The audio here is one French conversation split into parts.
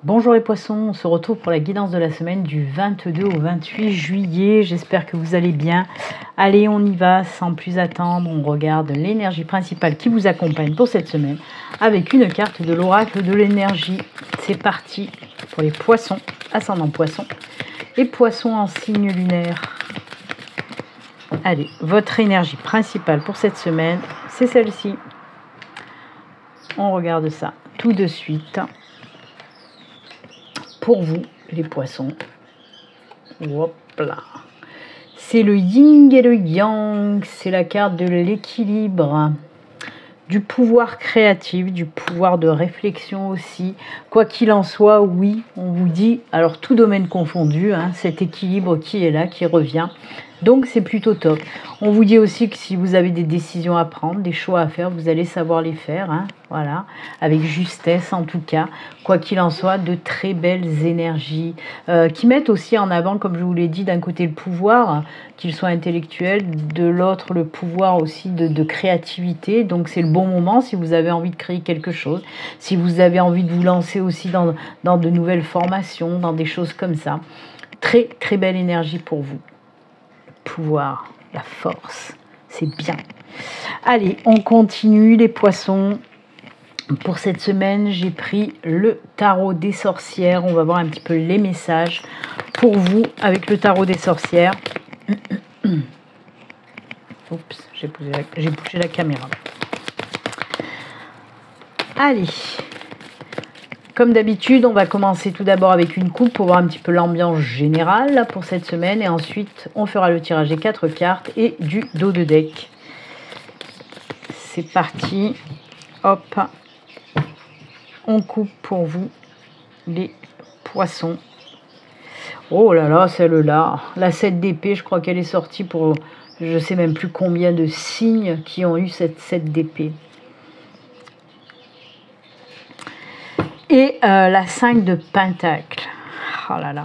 Bonjour les poissons, on se retrouve pour la guidance de la semaine du 22 au 28 juillet. J'espère que vous allez bien. Allez, on y va sans plus attendre. On regarde l'énergie principale qui vous accompagne pour cette semaine avec une carte de l'oracle de l'énergie. C'est parti pour les poissons, ascendant poisson et poissons en signe lunaire. Allez, votre énergie principale pour cette semaine, c'est celle-ci. On regarde ça tout de suite. Pour vous, les poissons, hop là, c'est le yin et le yang, c'est la carte de l'équilibre, du pouvoir créatif, du pouvoir de réflexion aussi. Quoi qu'il en soit, oui, on vous dit, alors tout domaine confondu, cet équilibre qui est là, qui revient. Donc c'est plutôt top. On vous dit aussi que si vous avez des décisions à prendre, des choix à faire, vous allez savoir les faire. Voilà, avec justesse en tout cas. Quoi qu'il en soit, de très belles énergies qui mettent aussi en avant, comme je vous l'ai dit, d'un côté le pouvoir, qu'il soit intellectuel, de l'autre le pouvoir aussi de créativité. Donc c'est le bon moment si vous avez envie de créer quelque chose, si vous avez envie de vous lancer aussi dans de nouvelles formations, dans des choses comme ça. Très très belle énergie pour vous. Pouvoir, la force, c'est bien. Allez, on continue les poissons. Pour cette semaine, j'ai pris le tarot des sorcières. On va voir un petit peu les messages pour vous avec le tarot des sorcières. Oups, j'ai bougé la caméra. Allez, comme d'habitude, on va commencer tout d'abord avec une coupe pour voir un petit peu l'ambiance générale pour cette semaine. Et ensuite, on fera le tirage des 4 cartes et du dos de deck. C'est parti. Hop. On coupe pour vous les poissons. Oh là là, celle-là. La 7 d'épée, je crois qu'elle est sortie pour je ne sais même plus combien de signes qui ont eu cette 7 d'épée. Et la 5 de pentacle. Oh là là.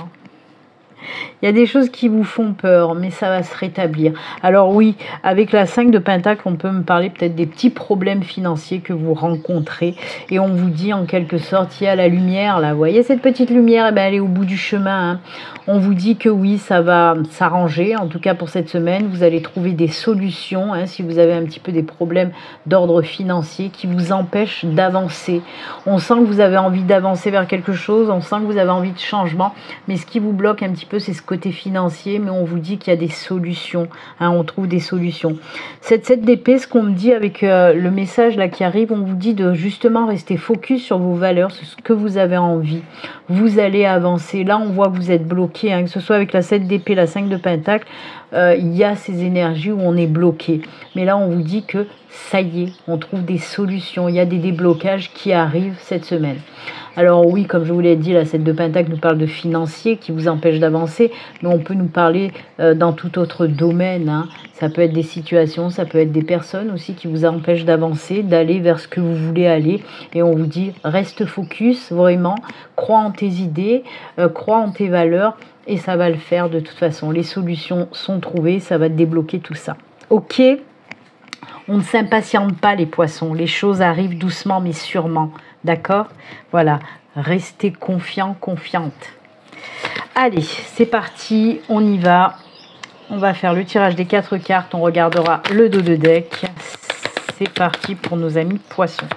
Il y a des choses qui vous font peur, mais ça va se rétablir. Alors oui, avec la 5 de pentacle, on peut me parler peut-être des petits problèmes financiers que vous rencontrez. Et on vous dit en quelque sorte, il y a la lumière là. Vous voyez cette petite lumière, eh bien, elle est au bout du chemin. On vous dit que oui, ça va s'arranger. En tout cas pour cette semaine, vous allez trouver des solutions. Si vous avez un petit peu des problèmes d'ordre financier qui vous empêchent d'avancer. On sent que vous avez envie d'avancer vers quelque chose. On sent que vous avez envie de changement. Mais ce qui vous bloque un petit peu, c'est ce côté financier, mais on vous dit qu'il y a des solutions, on trouve des solutions. Cette 7 d'épée, ce qu'on me dit avec le message là qui arrive, on vous dit de justement rester focus sur vos valeurs, sur ce que vous avez envie. Vous allez avancer. Là, on voit que vous êtes bloqué, que ce soit avec la 7 d'épée, la 5 de pentacle, il y a ces énergies où on est bloqué. Mais là, on vous dit que ça y est, on trouve des solutions. Il y a des déblocages qui arrivent cette semaine. Alors oui, comme je vous l'ai dit, la 7 de pentacle nous parle de financier qui vous empêche d'avancer, mais on peut nous parler dans tout autre domaine. Ça peut être des situations, ça peut être des personnes aussi qui vous empêchent d'avancer, d'aller vers ce que vous voulez aller. Et on vous dit, reste focus, vraiment, crois en tes idées, crois en tes valeurs, et ça va le faire de toute façon. Les solutions sont trouvées, ça va débloquer tout ça. Ok ? On ne s'impatiente pas les poissons, les choses arrivent doucement mais sûrement, d'accord? Voilà, restez confiants, confiantes. Allez, c'est parti, on y va. On va faire le tirage des 4 cartes, on regardera le dos de deck. C'est parti pour nos amis poissons.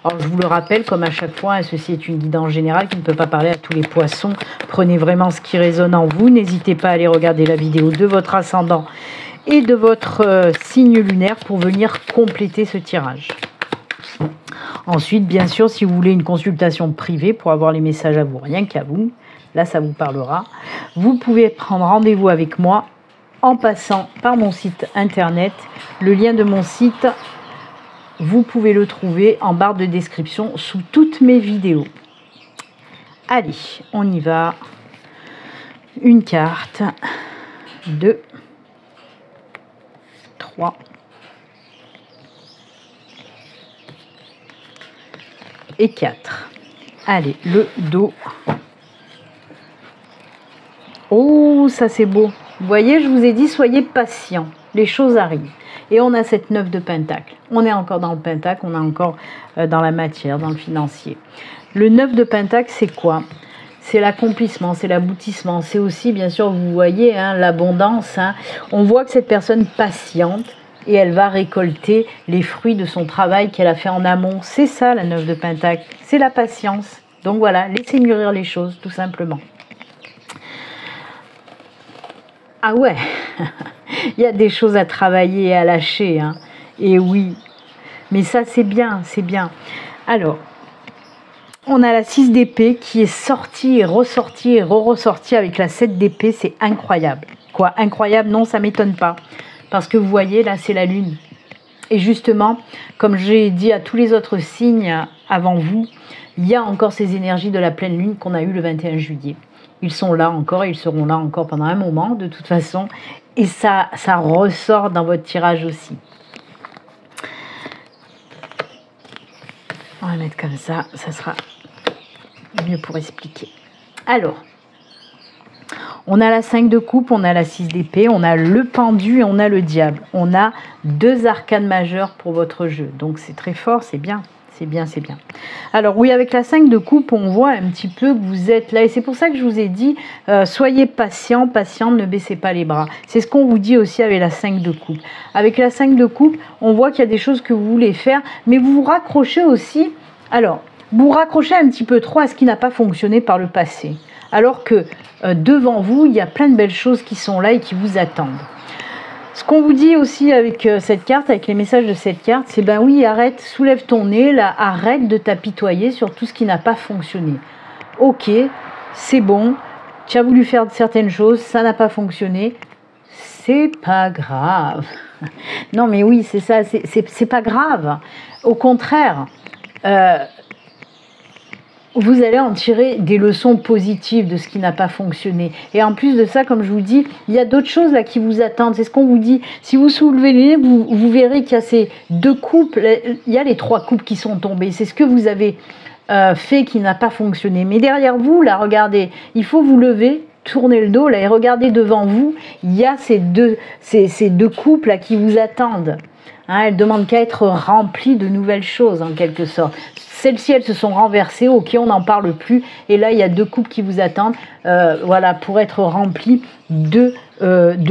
Alors je vous le rappelle, comme à chaque fois, ceci est une guidance générale qui ne peut pas parler à tous les poissons. Prenez vraiment ce qui résonne en vous, n'hésitez pas à aller regarder la vidéo de votre ascendant et de votre signe lunaire pour venir compléter ce tirage. Ensuite, bien sûr, si vous voulez une consultation privée pour avoir les messages à vous, rien qu'à vous, là ça vous parlera, vous pouvez prendre rendez-vous avec moi en passant par mon site internet. Le lien de mon site, vous pouvez le trouver en barre de description sous toutes mes vidéos. Allez, on y va. Une carte, 2, 3 et 4. Allez, le dos. Oh, ça c'est beau. Vous voyez, je vous ai dit, soyez patient. Les choses arrivent. Et on a cette 9 de pentacle. On est encore dans le pentacle, on est encore dans la matière, dans le financier. Le 9 de Pentacle, c'est quoi? C'est l'accomplissement, c'est l'aboutissement. C'est aussi, bien sûr, vous voyez, hein, l'abondance. Hein. On voit que cette personne patiente et elle va récolter les fruits de son travail qu'elle a fait en amont. C'est ça, la 9 de Pentacle. C'est la patience. Donc voilà, laissez mûrir les choses, tout simplement. Ah ouais, il y a des choses à travailler et à lâcher. Hein. Et oui, mais ça, c'est bien, c'est bien. Alors, on a la 6 d'épée qui est sortie et ressortie et re-ressortie avec la 7 d'épée. C'est incroyable. Quoi, incroyable? Non, ça ne m'étonne pas. Parce que vous voyez, là, c'est la lune. Et justement, comme j'ai dit à tous les autres signes avant vous, il y a encore ces énergies de la pleine lune qu'on a eues le 21 juillet. Ils sont là encore et ils seront là encore pendant un moment, de toute façon. Et ça ressort dans votre tirage aussi. On va mettre comme ça sera mieux pour expliquer. Alors, on a la 5 de coupe, on a la 6 d'épée, on a le pendu et on a le diable. On a 2 arcanes majeures pour votre jeu. Donc c'est très fort, c'est bien. C'est bien, c'est bien. Alors oui, avec la 5 de coupe, on voit un petit peu que vous êtes là. Et c'est pour ça que je vous ai dit, soyez patient, patiente, ne baissez pas les bras. C'est ce qu'on vous dit aussi avec la 5 de coupe. Avec la 5 de coupe, on voit qu'il y a des choses que vous voulez faire, mais vous vous raccrochez aussi. Alors, vous vous raccrochez un petit peu trop à ce qui n'a pas fonctionné par le passé. Alors que devant vous, il y a plein de belles choses qui sont là et qui vous attendent. Ce qu'on vous dit aussi avec cette carte, avec les messages de cette carte, c'est ben oui, arrête, soulève ton nez, là, arrête de t'apitoyer sur tout ce qui n'a pas fonctionné. Ok, c'est bon, tu as voulu faire certaines choses, ça n'a pas fonctionné, c'est pas grave. Non mais oui, c'est ça, c'est pas grave. Au contraire, vous allez en tirer des leçons positives de ce qui n'a pas fonctionné. Et en plus de ça, comme je vous dis, il y a d'autres choses là qui vous attendent. C'est ce qu'on vous dit. Si vous soulevez les nez, vous verrez qu'il y a ces 2 coupes, il y a les 3 coupes qui sont tombées. C'est ce que vous avez fait qui n'a pas fonctionné. Mais derrière vous, là, regardez, il faut vous lever, tourner le dos là et regardez devant vous. Il y a ces deux coupes là qui vous attendent. Hein, elles demandent qu'à être remplies de nouvelles choses en quelque sorte. Celles-ci, elles se sont renversées, ok, on n'en parle plus. Et là, il y a 2 coupes qui vous attendent, voilà, pour être remplies de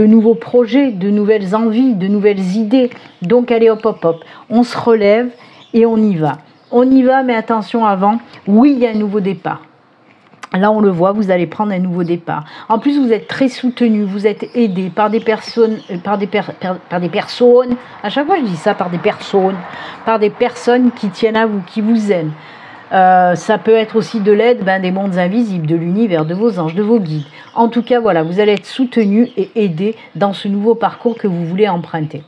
nouveaux projets, de nouvelles envies, de nouvelles idées. Donc, allez, hop, hop, hop, on se relève et on y va. On y va, mais attention avant, oui, il y a un nouveau départ. Là, on le voit, vous allez prendre un nouveau départ. En plus, vous êtes très soutenu, vous êtes aidé par des personnes, par des personnes, à chaque fois je dis ça, par des personnes qui tiennent à vous, qui vous aiment. Ça peut être aussi de l'aide des mondes invisibles, de l'univers, de vos anges, de vos guides. En tout cas, voilà, vous allez être soutenu et aidé dans ce nouveau parcours que vous voulez emprunter.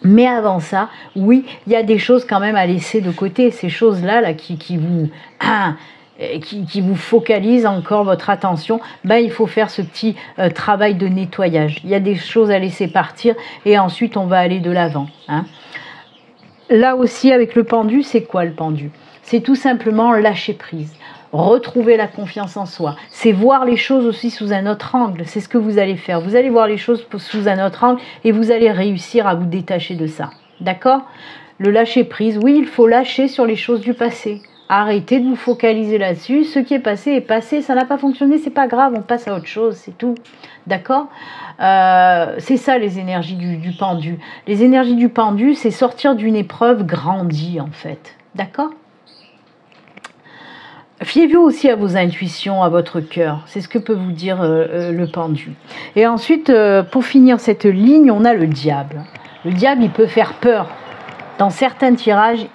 Mais avant ça, oui, il y a des choses quand même à laisser de côté, ces choses-là qui vous focalise encore votre attention, il faut faire ce petit travail de nettoyage. Il y a des choses à laisser partir et ensuite on va aller de l'avant. Hein. Là aussi avec le pendu, c'est quoi le pendu? C'est tout simplement lâcher prise, retrouver la confiance en soi. C'est voir les choses aussi sous un autre angle. C'est ce que vous allez faire. Vous allez voir les choses sous un autre angle et vous allez réussir à vous détacher de ça. D'accord? Le lâcher prise, oui, il faut lâcher sur les choses du passé. Arrêtez de vous focaliser là-dessus. Ce qui est passé, ça n'a pas fonctionné, c'est pas grave, on passe à autre chose, c'est tout. D'accord? C'est ça les énergies du pendu. Les énergies du pendu, c'est sortir d'une épreuve grandie en fait. D'accord? Fiez-vous aussi à vos intuitions, à votre cœur. C'est ce que peut vous dire le pendu. Et ensuite, pour finir cette ligne, on a le diable. Le diable, il peut faire peur. Dans certains tirages,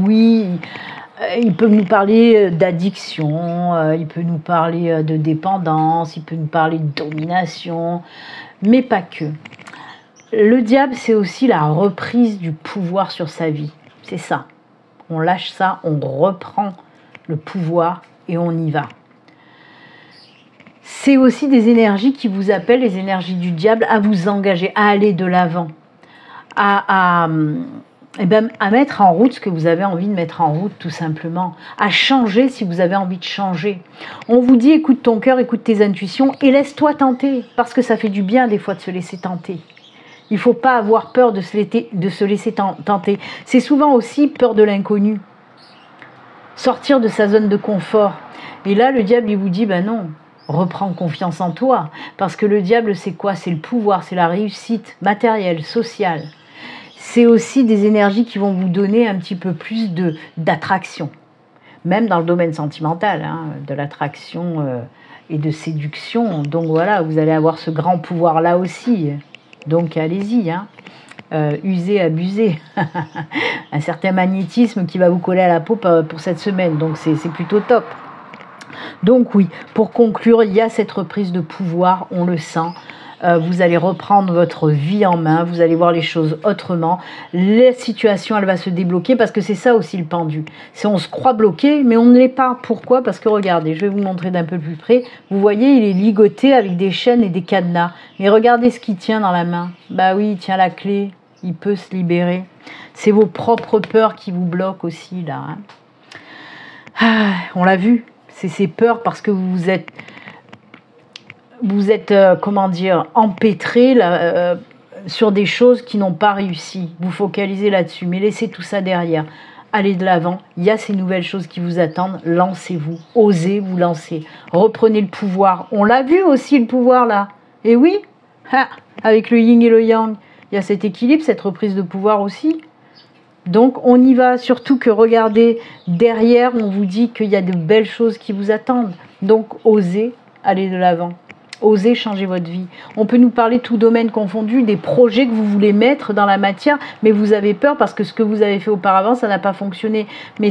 oui... Il peut nous parler d'addiction, il peut nous parler de dépendance, il peut nous parler de domination, mais pas que. Le diable, c'est aussi la reprise du pouvoir sur sa vie. C'est ça. On lâche ça, on reprend le pouvoir et on y va. C'est aussi des énergies qui vous appellent, les énergies du diable, à vous engager, à aller de l'avant, à mettre en route ce que vous avez envie de mettre en route, tout simplement. À changer si vous avez envie de changer. On vous dit, écoute ton cœur, écoute tes intuitions et laisse-toi tenter. Parce que ça fait du bien, des fois, de se laisser tenter. Il ne faut pas avoir peur de se laisser tenter. C'est souvent aussi peur de l'inconnu. sortir de sa zone de confort. Et là, le diable, il vous dit, ben non, reprends confiance en toi. Parce que le diable, c'est quoi? C'est le pouvoir, c'est la réussite matérielle, sociale. C'est aussi des énergies qui vont vous donner un petit peu plus d'attraction. Même dans le domaine sentimental, hein, de l'attraction et de séduction. Donc voilà, vous allez avoir ce grand pouvoir-là aussi. Donc allez-y, hein. Usez, abusez. Un certain magnétisme qui va vous coller à la peau pour cette semaine. Donc c'est plutôt top. Donc oui, pour conclure, il y a cette reprise de pouvoir, on le sent. Vous allez reprendre votre vie en main, vous allez voir les choses autrement. La situation, elle va se débloquer parce que c'est ça aussi le pendu. C'est on se croit bloqué, mais on ne l'est pas. Pourquoi? Parce que regardez, je vais vous montrer d'un peu plus près. Vous voyez, il est ligoté avec des chaînes et des cadenas. Mais regardez ce qu'il tient dans la main. Bah oui, il tient la clé. Il peut se libérer. C'est vos propres peurs qui vous bloquent aussi, là. Hein. Ah, on l'a vu. C'est ces peurs parce que vous êtes comment dire, empêtré sur des choses qui n'ont pas réussi. Vous focalisez là-dessus, mais laissez tout ça derrière. Allez de l'avant, il y a ces nouvelles choses qui vous attendent. Lancez-vous, osez vous lancer. Reprenez le pouvoir. On l'a vu aussi, le pouvoir, là. Et oui, avec le yin et le yang, il y a cet équilibre, cette reprise de pouvoir aussi. Donc on y va, surtout que regardez, derrière, on vous dit qu'il y a de belles choses qui vous attendent. Donc osez aller de l'avant. Osez changer votre vie. On peut nous parler tout domaine confondu, des projets que vous voulez mettre dans la matière, mais vous avez peur parce que ce que vous avez fait auparavant, ça n'a pas fonctionné. Mais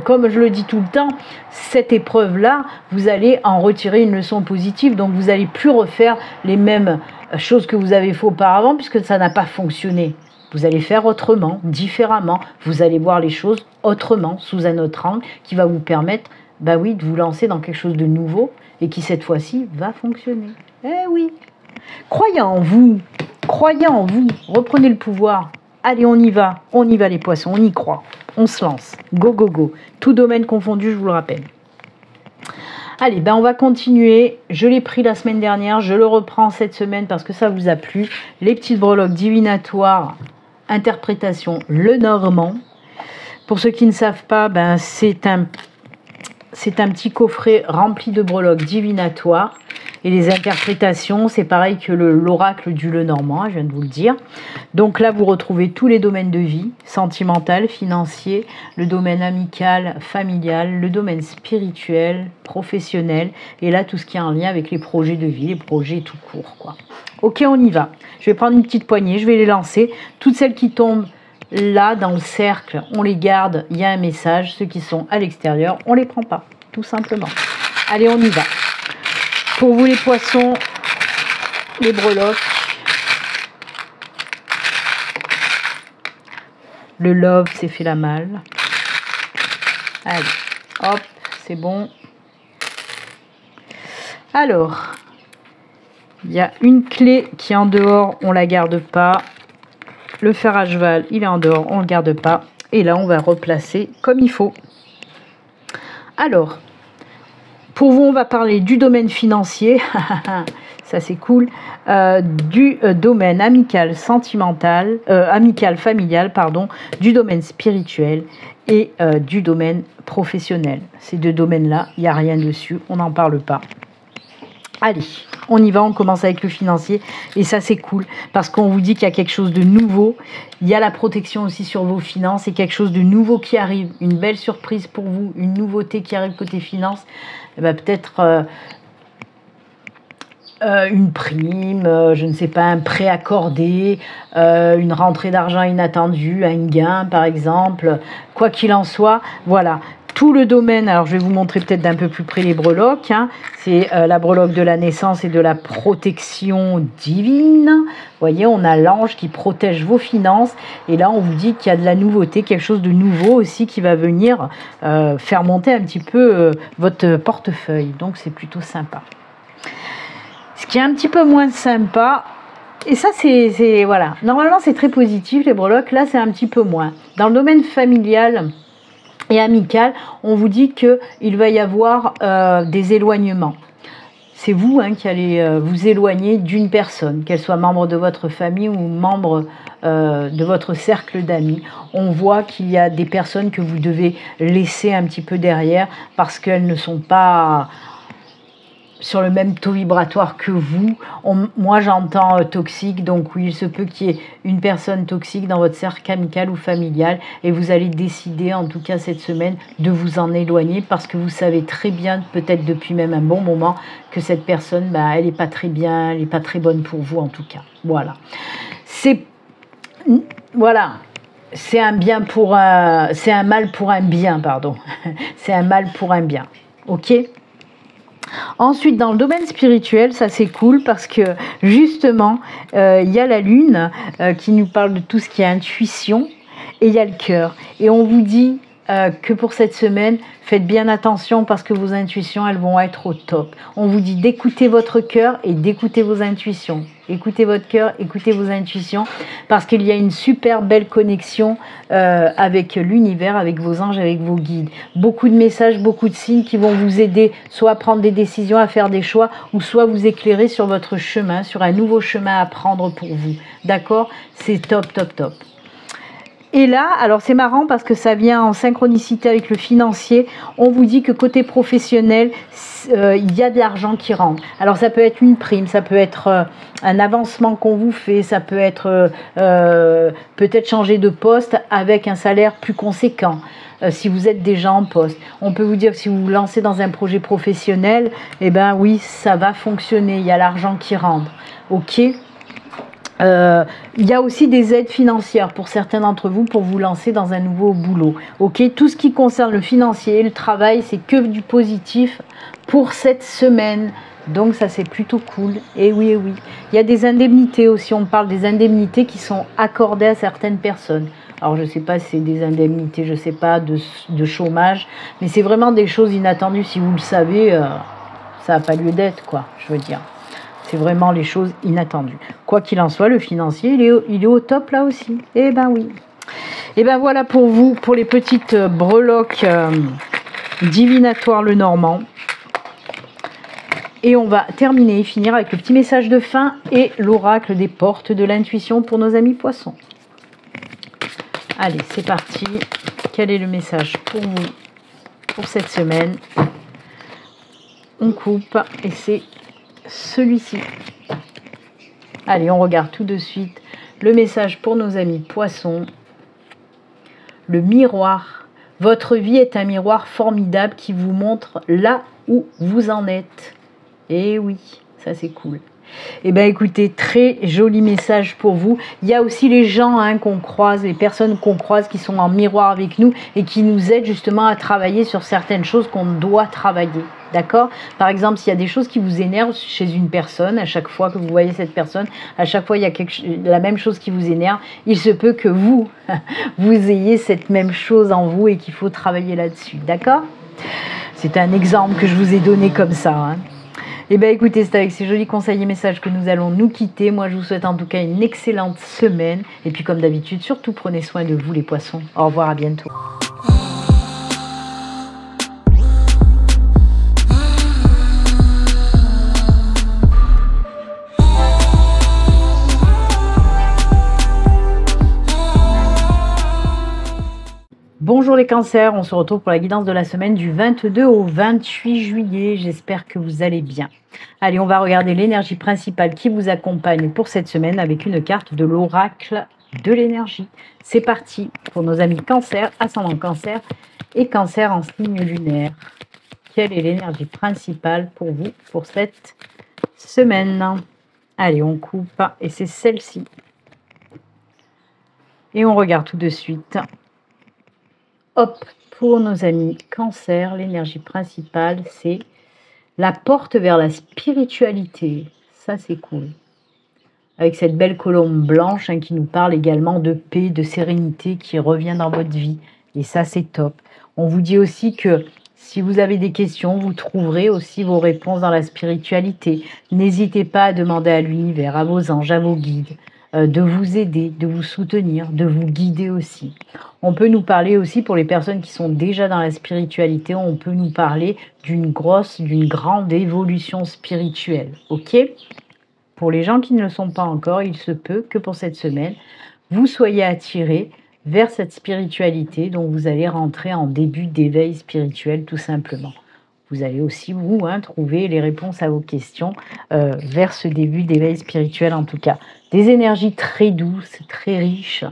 comme je le dis tout le temps, cette épreuve-là, vous allez en retirer une leçon positive. Donc vous n'allez plus refaire les mêmes choses que vous avez fait auparavant puisque ça n'a pas fonctionné. Vous allez faire autrement, différemment. Vous allez voir les choses autrement, sous un autre angle, qui va vous permettre, bah oui, de vous lancer dans quelque chose de nouveau et qui cette fois-ci va fonctionner. Eh oui. Croyez en vous, reprenez le pouvoir. Allez, on y va les poissons, on y croit, on se lance. Go, go, go. Tout domaine confondu, je vous le rappelle. Allez, ben on va continuer. Je l'ai pris la semaine dernière, je le reprends cette semaine parce que ça vous a plu. Les petites breloques divinatoires, interprétation le normand. Pour ceux qui ne savent pas, ben c'est un petit coffret rempli de breloques divinatoires. Et les interprétations, c'est pareil que l'oracle du Lenormand, je viens de vous le dire. Donc là, vous retrouvez tous les domaines de vie, sentimental, financier, le domaine amical, familial, le domaine spirituel, professionnel. Et là, tout ce qui est en lien avec les projets de vie, les projets tout court, quoi. Ok, on y va. Je vais prendre une petite poignée, je vais les lancer. Toutes celles qui tombent là, dans le cercle, on les garde, il y a un message. Ceux qui sont à l'extérieur, on ne les prend pas, tout simplement. Allez, on y va. Pour vous les poissons, les breloques, le love s'est fait la malle. Allez, hop, c'est bon. Alors, il y a une clé qui est en dehors, on ne la garde pas. Le fer à cheval, il est en dehors, on ne le garde pas. Et là, on va replacer comme il faut. Alors, pour vous, on va parler du domaine financier, ça c'est cool, du domaine amical, sentimental, amical, familial, pardon, du domaine spirituel et du domaine professionnel. Ces deux domaines-là, il n'y a rien dessus, on n'en parle pas. Allez, on y va, on commence avec le financier et ça c'est cool parce qu'on vous dit qu'il y a quelque chose de nouveau. Il y a la protection aussi sur vos finances et quelque chose de nouveau qui arrive, une belle surprise pour vous, une nouveauté qui arrive côté finances. Eh ben, peut-être une prime, je ne sais pas, un prêt accordé, une rentrée d'argent inattendue, un gain par exemple, quoi qu'il en soit, voilà. Tout le domaine, alors je vais vous montrer peut-être d'un peu plus près les breloques, hein. C'est la breloque de la naissance et de la protection divine. Vous voyez, on a l'ange qui protège vos finances et là on vous dit qu'il y a de la nouveauté, quelque chose de nouveau aussi qui va venir faire monter un petit peu votre portefeuille, donc c'est plutôt sympa. Ce qui est un petit peu moins sympa, et ça c'est voilà, normalement c'est très positif les breloques, là c'est un petit peu moins. Dans le domaine familial et amical, on vous dit qu'il va y avoir des éloignements. c'est vous qui allez vous éloigner d'une personne, qu'elle soit membre de votre famille ou membre de votre cercle d'amis. On voit qu'il y a des personnes que vous devez laisser un petit peu derrière parce qu'elles ne sont pas sur le même taux vibratoire que vous. Moi j'entends toxique, donc oui, il se peut qu'il y ait une personne toxique dans votre cercle amical ou familial et vous allez décider en tout cas cette semaine de vous en éloigner parce que vous savez très bien, peut-être depuis même un bon moment, que cette personne, elle n'est pas très bien, elle n'est pas très bonne pour vous en tout cas. Voilà. C'est un bien pour c'est un mal pour un bien, pardon. C'est un mal pour un bien. Ok ? Ensuite, dans le domaine spirituel, ça c'est cool parce que justement, il y a la lune qui nous parle de tout ce qui est intuition et il y a le cœur. Et on vous dit que pour cette semaine, faites bien attention parce que vos intuitions, elles vont être au top. On vous dit d'écouter votre cœur et d'écouter vos intuitions. Écoutez votre cœur, écoutez vos intuitions parce qu'il y a une super belle connexion avec l'univers, avec vos anges, avec vos guides. Beaucoup de messages, beaucoup de signes qui vont vous aider soit à prendre des décisions, à faire des choix ou soit vous éclairer sur votre chemin, sur un nouveau chemin à prendre pour vous. D'accord ? C'est top, top, top. Et là, alors c'est marrant parce que ça vient en synchronicité avec le financier. On vous dit que côté professionnel, il y a de l'argent qui rentre. Alors ça peut être une prime, ça peut être un avancement qu'on vous fait, ça peut être peut-être changer de poste avec un salaire plus conséquent. Si vous êtes déjà en poste, on peut vous dire que si vous vous lancez dans un projet professionnel, eh ben oui, ça va fonctionner. Il y a l'argent qui rentre. Ok. Il y a aussi des aides financières pour certains d'entre vous pour vous lancer dans un nouveau boulot. Ok, tout ce qui concerne le financier et le travail, c'est que du positif pour cette semaine. Donc ça c'est plutôt cool. Et oui, il y a des indemnités aussi. On parle des indemnités qui sont accordées à certaines personnes. Alors je ne sais pas si c'est des indemnités, je ne sais pas, de chômage, mais c'est vraiment des choses inattendues. Si vous le savez, ça n'a pas lieu d'être, quoi, je veux dire. C'est vraiment les choses inattendues. Quoi qu'il en soit, le financier, il est au top là aussi. Eh ben oui. Et ben voilà pour vous, pour les petites breloques divinatoires le Normand. Et on va terminer et finir avec le petit message de fin et l'oracle des portes de l'intuition pour nos amis poissons. Allez, c'est parti. Quel est le message pour vous pour cette semaine? On coupe et c'est celui-ci. Allez, on regarde tout de suite le message pour nos amis poissons. Le miroir. Votre vie est un miroir formidable qui vous montre là où vous en êtes. Et oui, ça c'est cool. Eh bien écoutez, très joli message pour vous. Il y a aussi les gens qu'on croise, les personnes qu'on croise qui sont en miroir avec nous et qui nous aident justement à travailler sur certaines choses qu'on doit travailler. D'accord ? Par exemple, s'il y a des choses qui vous énervent chez une personne, à chaque fois que vous voyez cette personne, à chaque fois il y a la même chose qui vous énerve, il se peut que vous ayez cette même chose en vous et qu'il faut travailler là-dessus. D'accord ? C'est un exemple que je vous ai donné comme ça. Eh bien écoutez, c'est avec ces jolis conseils et messages que nous allons nous quitter. Moi je vous souhaite en tout cas une excellente semaine. Et puis comme d'habitude, surtout prenez soin de vous les poissons. Au revoir, à bientôt. Bonjour les cancers, on se retrouve pour la guidance de la semaine du 22 au 28 juillet. J'espère que vous allez bien. Allez, on va regarder l'énergie principale qui vous accompagne pour cette semaine avec une carte de l'oracle de l'énergie. C'est parti pour nos amis cancer, ascendant cancer et cancer en signe lunaire. Quelle est l'énergie principale pour vous pour cette semaine? Allez, on coupe et c'est celle-ci. Et on regarde tout de suite. Hop, pour nos amis cancer, l'énergie principale, c'est la porte vers la spiritualité. Ça, c'est cool. Avec cette belle colombe blanche qui nous parle également de paix, de sérénité qui revient dans votre vie. Et ça, c'est top. On vous dit aussi que si vous avez des questions, vous trouverez aussi vos réponses dans la spiritualité. N'hésitez pas à demander à l'univers, à vos anges, à vos guides, de vous aider, de vous soutenir, de vous guider aussi. On peut nous parler aussi, pour les personnes qui sont déjà dans la spiritualité, on peut nous parler d'une grande évolution spirituelle, ok? Pour les gens qui ne le sont pas encore, il se peut que pour cette semaine, vous soyez attirés vers cette spiritualité, dont vous allez rentrer en début d'éveil spirituel tout simplement. Vous allez aussi, vous, trouver les réponses à vos questions vers ce début d'éveil spirituel en tout cas. Des énergies très douces, très riches.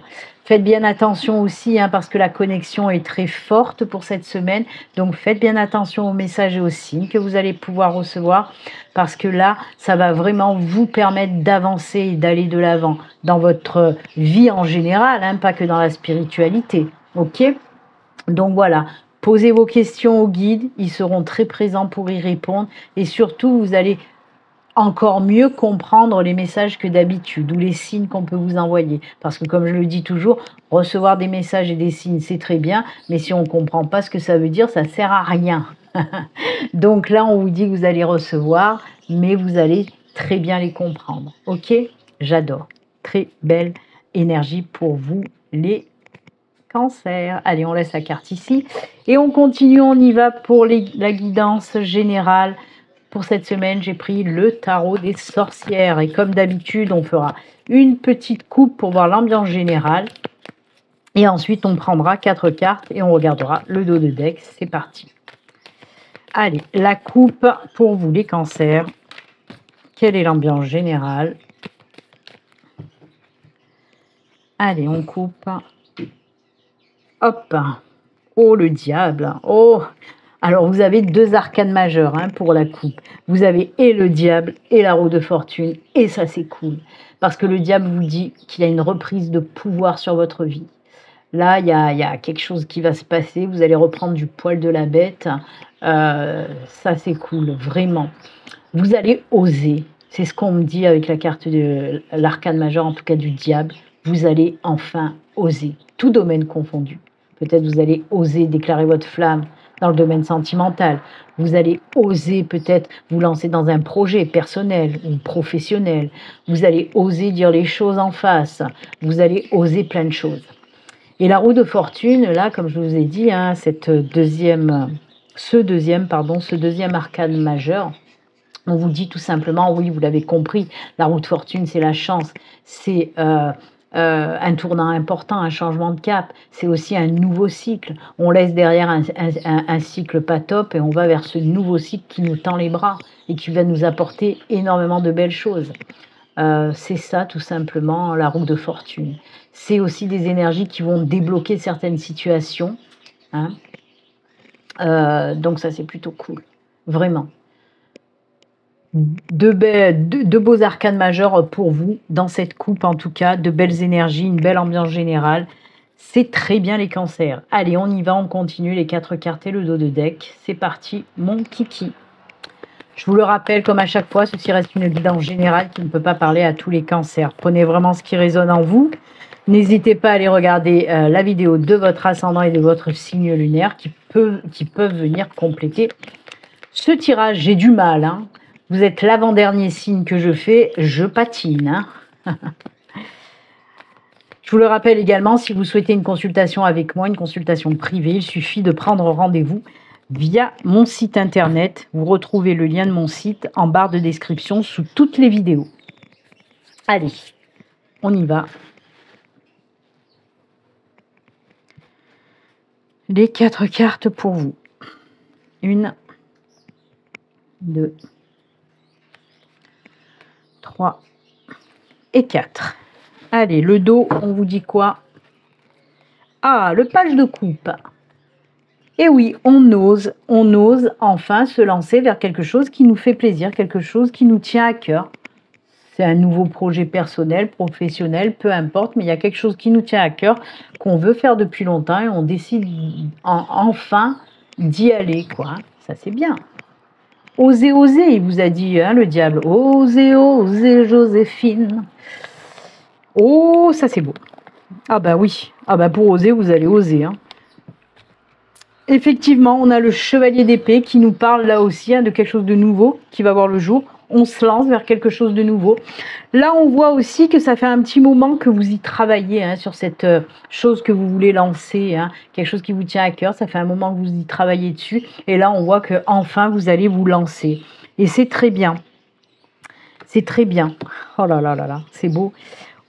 Faites bien attention aussi, parce que la connexion est très forte pour cette semaine. Donc faites bien attention aux messages et aux signes que vous allez pouvoir recevoir. Parce que là, ça va vraiment vous permettre d'avancer et d'aller de l'avant dans votre vie en général, pas que dans la spiritualité. Ok ? Donc voilà. Posez vos questions aux guides, ils seront très présents pour y répondre. Et surtout, vous allez encore mieux comprendre les messages que d'habitude ou les signes qu'on peut vous envoyer. Parce que comme je le dis toujours, recevoir des messages et des signes, c'est très bien, mais si on ne comprend pas ce que ça veut dire, ça ne sert à rien. Donc là, on vous dit que vous allez recevoir, mais vous allez très bien les comprendre. Ok ? J'adore. Très belle énergie pour vous, les Cancer. Allez, on laisse la carte ici. Et on continue, on y va pour la guidance générale. Pour cette semaine, j'ai pris le tarot des sorcières. Et comme d'habitude, on fera une petite coupe pour voir l'ambiance générale. Et ensuite, on prendra 4 cartes et on regardera le dos de deck. C'est parti. Allez, la coupe pour vous, les cancers. Quelle est l'ambiance générale? Allez, on coupe. Hop. Oh, le diable. Oh. Alors, vous avez 2 arcanes majeures pour la coupe. Vous avez et le diable et la roue de fortune. Et ça, c'est cool. Parce que le diable vous dit qu'il y a une reprise de pouvoir sur votre vie. Là, il y a quelque chose qui va se passer. Vous allez reprendre du poil de la bête. Ça, c'est cool, vraiment. Vous allez oser. C'est ce qu'on me dit avec la carte de l'arcane majeure, en tout cas du diable. Vous allez enfin oser, tout domaine confondu. Peut-être vous allez oser déclarer votre flamme dans le domaine sentimental. Vous allez oser peut-être vous lancer dans un projet personnel ou professionnel. Vous allez oser dire les choses en face. Vous allez oser plein de choses. Et la roue de fortune, là, comme je vous ai dit, ce deuxième arcane majeur, on vous dit tout simplement, oui, vous l'avez compris, la roue de fortune, c'est la chance, c'est un tournant important, un changement de cap, c'est aussi un nouveau cycle. On laisse derrière un cycle pas top et on va vers ce nouveau cycle qui nous tend les bras et qui va nous apporter énormément de belles choses. C'est ça tout simplement la roue de fortune. C'est aussi des énergies qui vont débloquer certaines situations. Donc ça c'est plutôt cool, vraiment. De beaux arcanes majeurs pour vous, dans cette coupe en tout cas, de belles énergies, une belle ambiance générale. C'est très bien les cancers. Allez, on y va, on continue, les 4 cartes et le dos de deck. C'est parti, mon kiki. Je vous le rappelle, comme à chaque fois, ceci reste une guidance générale qui ne peut pas parler à tous les cancers. Prenez vraiment ce qui résonne en vous. N'hésitez pas à aller regarder la vidéo de votre ascendant et de votre signe lunaire qui peuvent venir compléter ce tirage. J'ai du mal, Vous êtes l'avant-dernier signe que je fais, je patine. Je vous le rappelle également, si vous souhaitez une consultation avec moi, une consultation privée, il suffit de prendre rendez-vous via mon site internet. Vous retrouvez le lien de mon site en barre de description sous toutes les vidéos. Allez, on y va. Les 4 cartes pour vous. 1, 2, 3 et 4. Allez, le dos, on vous dit quoi? Ah, le page de coupe. Et oui, on ose enfin se lancer vers quelque chose qui nous fait plaisir, quelque chose qui nous tient à cœur. C'est un nouveau projet personnel, professionnel, peu importe, mais il y a quelque chose qui nous tient à cœur, qu'on veut faire depuis longtemps et on décide enfin d'y aller, quoi. Ça, c'est bien. Osez, osez, il vous a dit, le diable. Osez, osez, Joséphine. Oh, ça, c'est beau. Ah bah oui. Ah bah pour oser, vous allez oser, effectivement, on a le chevalier d'épée qui nous parle là aussi hein, de quelque chose de nouveau qui va voir le jour. On se lance vers quelque chose de nouveau. Là, on voit aussi que ça fait un petit moment que vous y travaillez hein, sur cette chose que vous voulez lancer, hein, quelque chose qui vous tient à cœur. Ça fait un moment que vous y travaillez dessus. Et là, on voit que enfin vous allez vous lancer. Et c'est très bien. C'est très bien. Oh là là là là, c'est beau.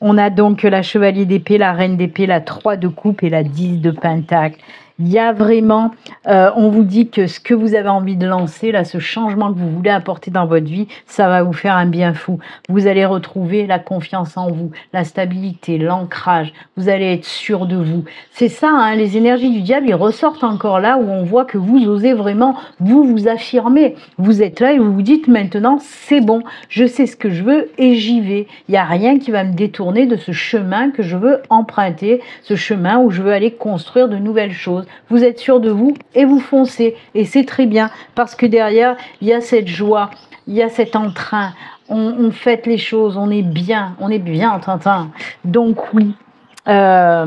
On a donc la chevalier d'épée, la reine d'épée, la 3 de coupe et la 10 de pentacle. Il y a vraiment, on vous dit que ce que vous avez envie de lancer, là, ce changement que vous voulez apporter dans votre vie, ça va vous faire un bien fou. Vous allez retrouver la confiance en vous, la stabilité, l'ancrage. Vous allez être sûr de vous. C'est ça, hein, les énergies du diable, ils ressortent encore là où on voit que vous osez vraiment vous affirmer. Vous êtes là et vous vous dites maintenant, c'est bon, je sais ce que je veux et j'y vais. Il n'y a rien qui va me détourner de ce chemin que je veux emprunter, ce chemin où je veux aller construire de nouvelles choses. Vous êtes sûr de vous et vous foncez. Et c'est très bien parce que derrière, il y a cette joie, il y a cet entrain. On fait les choses, on est bien, Tintin. Donc oui, c'est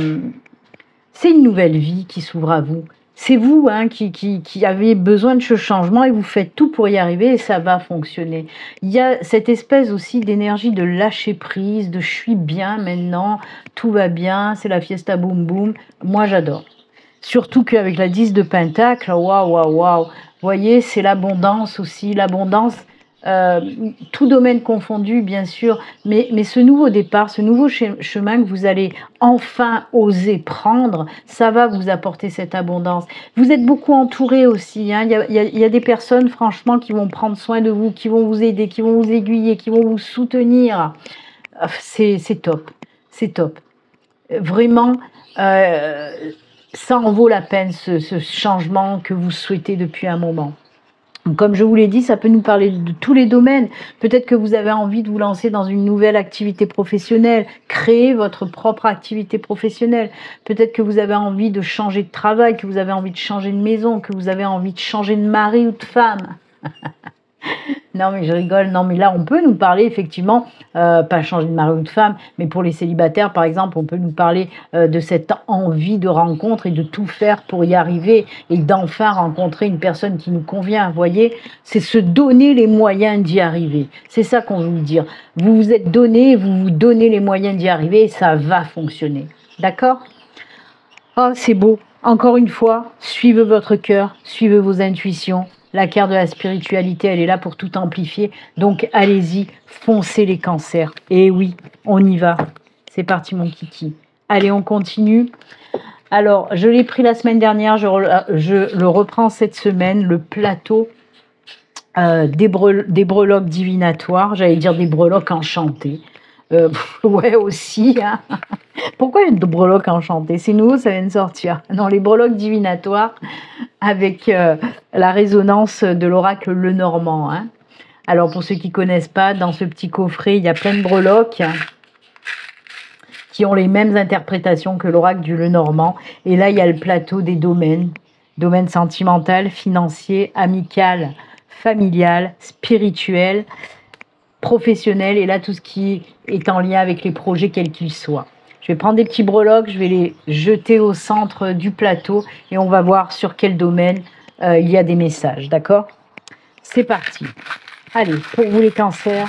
une nouvelle vie qui s'ouvre à vous. C'est vous hein, qui avez besoin de ce changement et vous faites tout pour y arriver et ça va fonctionner. Il y a cette espèce aussi d'énergie de lâcher prise, de je suis bien maintenant, tout va bien, c'est la fiesta boum boum. Moi j'adore. Surtout qu'avec la 10 de pentacle, waouh, waouh, waouh. Vous voyez, c'est l'abondance aussi. L'abondance, tout domaine confondu, bien sûr. Mais ce nouveau départ, ce nouveau chemin que vous allez enfin oser prendre, ça va vous apporter cette abondance. Vous êtes beaucoup entouré aussi. Hein. Il y a des personnes, franchement, qui vont prendre soin de vous, qui vont vous aider, qui vont vous aiguiller, qui vont vous soutenir. C'est top. C'est top. Vraiment... ça en vaut la peine, ce changement que vous souhaitez depuis un moment. Comme je vous l'ai dit, ça peut nous parler de tous les domaines. Peut-être que vous avez envie de vous lancer dans une nouvelle activité professionnelle, créer votre propre activité professionnelle. Peut-être que vous avez envie de changer de travail, que vous avez envie de changer de maison, que vous avez envie de changer de mari ou de femme. Non mais je rigole, non mais là on peut nous parler effectivement, pas changer de mari ou de femme, mais pour les célibataires par exemple, on peut nous parler de cette envie de rencontre et de tout faire pour y arriver et d'enfin rencontrer une personne qui nous convient, vous voyez, c'est se donner les moyens d'y arriver, c'est ça qu'on veut vous dire, vous vous êtes donné, vous vous donnez les moyens d'y arriver et ça va fonctionner, d'accord? Oh c'est beau, encore une fois, suivez votre cœur, suivez vos intuitions. La carte de la spiritualité, elle est là pour tout amplifier. Donc, allez-y, foncez les cancers. Et oui, on y va. C'est parti, mon kiki. Allez, on continue. Alors, je l'ai pris la semaine dernière, je le reprends cette semaine, le plateau des breloques divinatoires. J'allais dire des breloques enchantées. Ouais, aussi. Hein. Pourquoi une breloque enchantée? C'est nouveau, ça vient de sortir. Non, les breloques divinatoires avec la résonance de l'oracle Lenormand. Hein. Alors, pour ceux qui ne connaissent pas, dans ce petit coffret, il y a plein de breloques qui ont les mêmes interprétations que l'oracle du Lenormand. Et là, il y a le plateau des domaines. Domaine sentimental, financier, amical, familial, spirituel, professionnel. Et là, tout ce qui est en lien avec les projets, quels qu'ils soient. Je vais prendre des petits breloques, je vais les jeter au centre du plateau et on va voir sur quel domaine il y a des messages, d'accord? C'est parti. Allez, pour vous les cancers,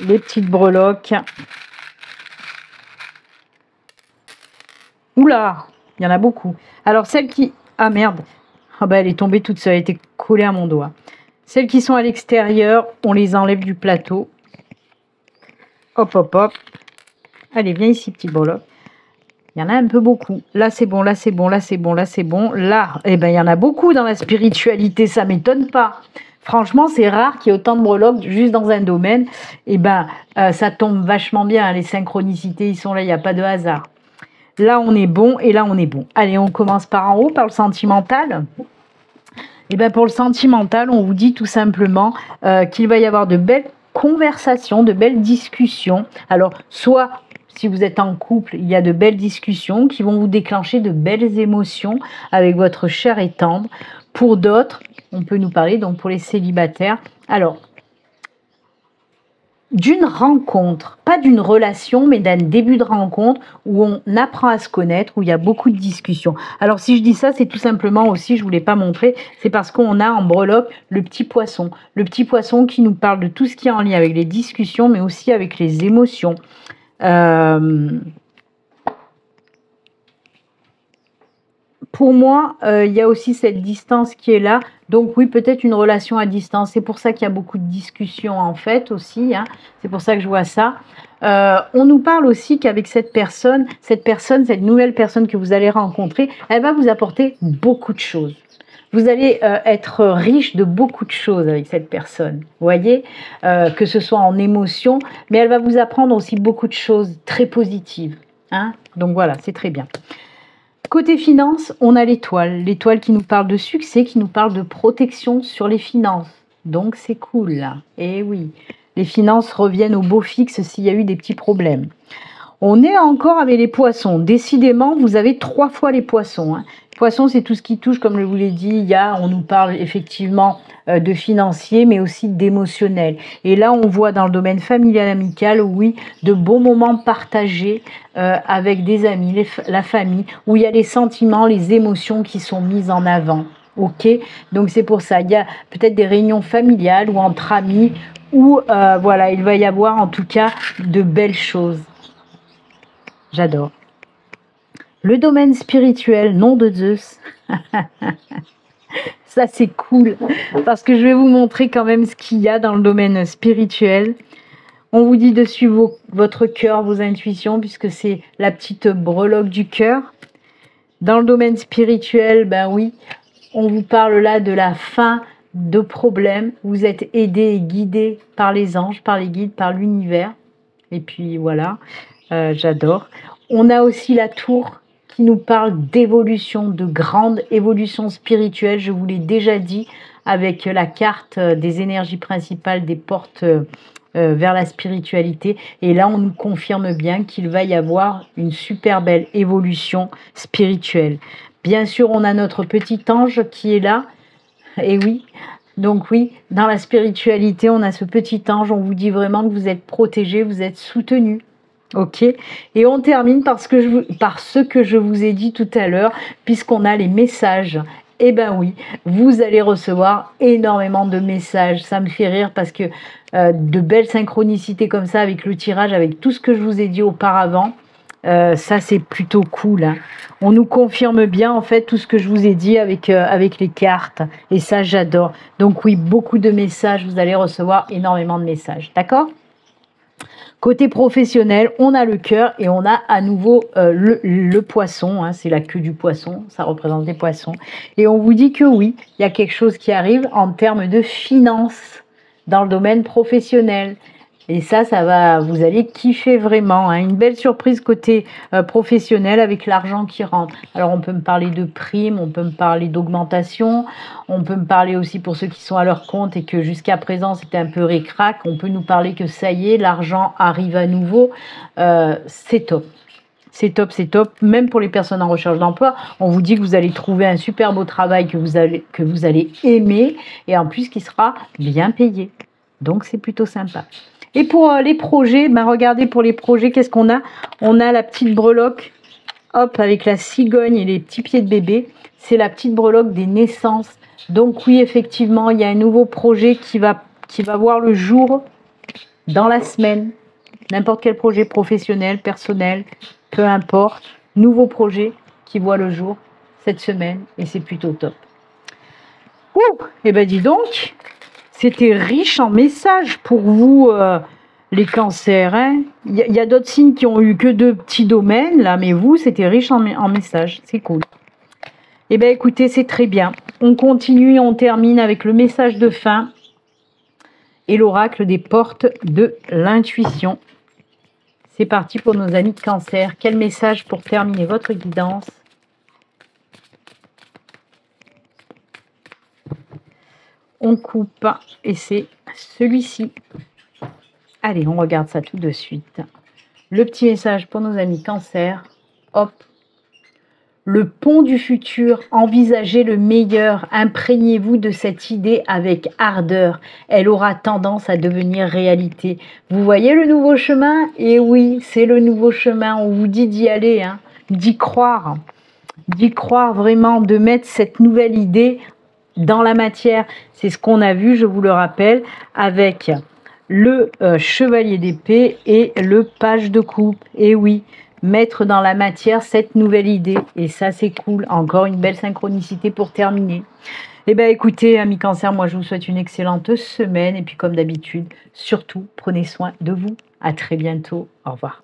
les petites breloques. Oula, il y en a beaucoup. Alors celles qui... Ah merde, ah bah, elle est tombée toute seule, elle était collée à mon doigt. Celles qui sont à l'extérieur, on les enlève du plateau. Hop, hop, hop. Allez, viens ici, petite breloque. Il y en a un peu beaucoup. Là, c'est bon, là, c'est bon, là, c'est bon, là, c'est bon. Là, eh ben, il y en a beaucoup dans la spiritualité, ça m'étonne pas. Franchement, c'est rare qu'il y ait autant de breloques juste dans un domaine. Eh ben, ça tombe vachement bien. Les synchronicités, ils sont là, il n'y a pas de hasard. Là, on est bon et là, on est bon. Allez, on commence par en haut, par le sentimental. Eh ben, pour le sentimental, on vous dit tout simplement qu'il va y avoir de belles conversations, de belles discussions. Alors, soit... si vous êtes en couple, il y a de belles discussions qui vont vous déclencher de belles émotions avec votre cher et tendre. Pour d'autres, on peut nous parler, donc pour les célibataires. Alors, d'une rencontre, pas d'une relation, mais d'un début de rencontre où on apprend à se connaître, où il y a beaucoup de discussions. Alors si je dis ça, c'est tout simplement aussi, je ne vous l'ai pas montré, c'est parce qu'on a en breloque le petit poisson qui nous parle de tout ce qui est en lien avec les discussions, mais aussi avec les émotions. Pour moi, il y a aussi cette distance qui est là. Donc oui, peut-être une relation à distance. C'est pour ça qu'il y a beaucoup de discussions en fait aussi. Hein. C'est pour ça que je vois ça. On nous parle aussi qu'avec cette nouvelle personne que vous allez rencontrer, elle va vous apporter beaucoup de choses. Vous allez être riche de beaucoup de choses avec cette personne. Vous voyez, que ce soit en émotion, mais elle va vous apprendre aussi beaucoup de choses très positives. Hein. Donc voilà, c'est très bien. Côté finance, on a l'étoile qui nous parle de succès, qui nous parle de protection sur les finances. Donc c'est cool là. Et oui, les finances reviennent au beau fixe s'il y a eu des petits problèmes. On est encore avec les poissons. Décidément, vous avez 3 fois les poissons. Hein. Poissons, c'est tout ce qui touche, comme je vous l'ai dit, on nous parle effectivement de financier, mais aussi d'émotionnel. Et là, on voit dans le domaine familial, amical, oui, de bons moments partagés avec des amis, la famille, où il y a les sentiments, les émotions qui sont mises en avant. Ok, donc c'est pour ça. Il y a peut-être des réunions familiales ou entre amis, où voilà, il va y avoir en tout cas de belles choses. J'adore. Le domaine spirituel, nom de Zeus. Ça, c'est cool. Parce que je vais vous montrer quand même ce qu'il y a dans le domaine spirituel. On vous dit de suivre votre cœur, vos intuitions, puisque c'est la petite breloque du cœur. Dans le domaine spirituel, ben oui, on vous parle là de la fin de problèmes. Vous êtes aidé et guidé par les anges, par les guides, par l'univers. Et puis voilà, j'adore. On a aussi la tour qui nous parle d'évolution, de grande évolution spirituelle. Je vous l'ai déjà dit avec la carte des énergies principales, des portes vers la spiritualité. Et là, on nous confirme bien qu'il va y avoir une super belle évolution spirituelle. Bien sûr, on a notre petit ange qui est là. Et oui, donc oui, dans la spiritualité, on a ce petit ange. On vous dit vraiment que vous êtes protégé, vous êtes soutenu. Ok, et on termine par ce que je vous ai dit tout à l'heure, puisqu'on a les messages. Eh ben oui, vous allez recevoir énormément de messages. Ça me fait rire parce que de belles synchronicités comme ça avec le tirage, avec tout ce que je vous ai dit auparavant, ça c'est plutôt cool. Hein. On nous confirme bien en fait tout ce que je vous ai dit avec les cartes. Et ça j'adore. Donc oui, beaucoup de messages, vous allez recevoir énormément de messages. D'accord ? Côté professionnel, on a le cœur et on a à nouveau le poisson. Hein, c'est la queue du poisson, ça représente les poissons. Et on vous dit que oui, il y a quelque chose qui arrive en termes de finances dans le domaine professionnel. Et ça va, vous allez kiffer vraiment. Hein. Une belle surprise côté professionnel avec l'argent qui rentre. Alors on peut me parler de primes, on peut me parler d'augmentation, on peut me parler aussi pour ceux qui sont à leur compte et que jusqu'à présent c'était un peu ric-rac. On peut nous parler que ça y est, l'argent arrive à nouveau. C'est top. C'est top, c'est top. Même pour les personnes en recherche d'emploi, on vous dit que vous allez trouver un super beau travail que vous allez aimer et en plus qui sera bien payé. Donc c'est plutôt sympa. Et pour les projets, ben regardez pour les projets, qu'est-ce qu'on a? On a la petite breloque, hop, avec la cigogne et les petits pieds de bébé. C'est la petite breloque des naissances. Donc oui, effectivement, il y a un nouveau projet qui va voir le jour dans la semaine. N'importe quel projet professionnel, personnel, peu importe. Nouveau projet qui voit le jour cette semaine et c'est plutôt top. Ouh, et ben dis donc, c'était riche en messages pour vous, les cancers. Hein. Il y a d'autres signes qui ont eu que 2 petits domaines, là, mais vous, c'était riche en messages. C'est cool. Eh bien, écoutez, c'est très bien. On continue et on termine avec le message de fin et l'oracle des portes de l'intuition. C'est parti pour nos amis de cancer. Quel message pour terminer votre guidance? On coupe et c'est celui-ci. Allez, on regarde ça tout de suite. Le petit message pour nos amis cancer. Hop. Le pont du futur, envisagez le meilleur, imprégnez-vous de cette idée avec ardeur. Elle aura tendance à devenir réalité. Vous voyez le nouveau chemin? Et oui, c'est le nouveau chemin. On vous dit d'y aller, hein, d'y croire vraiment, de mettre cette nouvelle idée dans la matière. C'est ce qu'on a vu, je vous le rappelle, avec le chevalier d'épée et le page de coupe. Et oui, mettre dans la matière cette nouvelle idée. Et ça, c'est cool. Encore une belle synchronicité pour terminer. Eh bien, écoutez, amis Cancer, moi, je vous souhaite une excellente semaine. Et puis, comme d'habitude, surtout, prenez soin de vous. À très bientôt. Au revoir.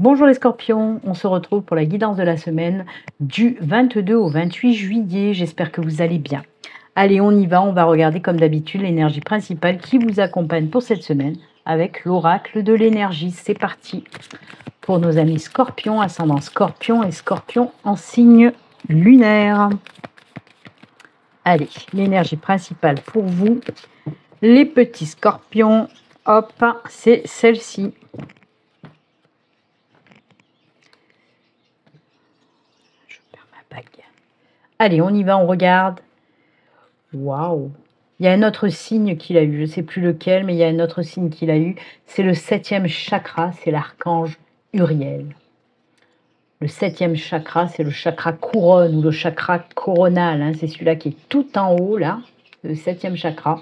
Bonjour les scorpions, on se retrouve pour la guidance de la semaine du 22 au 28 juillet. J'espère que vous allez bien. Allez, on y va, on va regarder comme d'habitude l'énergie principale qui vous accompagne pour cette semaine avec l'oracle de l'énergie. C'est parti pour nos amis scorpions, ascendant scorpion et scorpion en signe lunaire. Allez, l'énergie principale pour vous, les petits scorpions, hop, c'est celle-ci. Allez, on y va, on regarde. Waouh! Il y a un autre signe qu'il a eu, je ne sais plus lequel, mais il y a un autre signe qu'il a eu. C'est le 7e chakra, c'est l'archange Uriel. Le 7e chakra, c'est le chakra couronne ou le chakra coronal. Hein, c'est celui-là qui est tout en haut, là, le 7e chakra.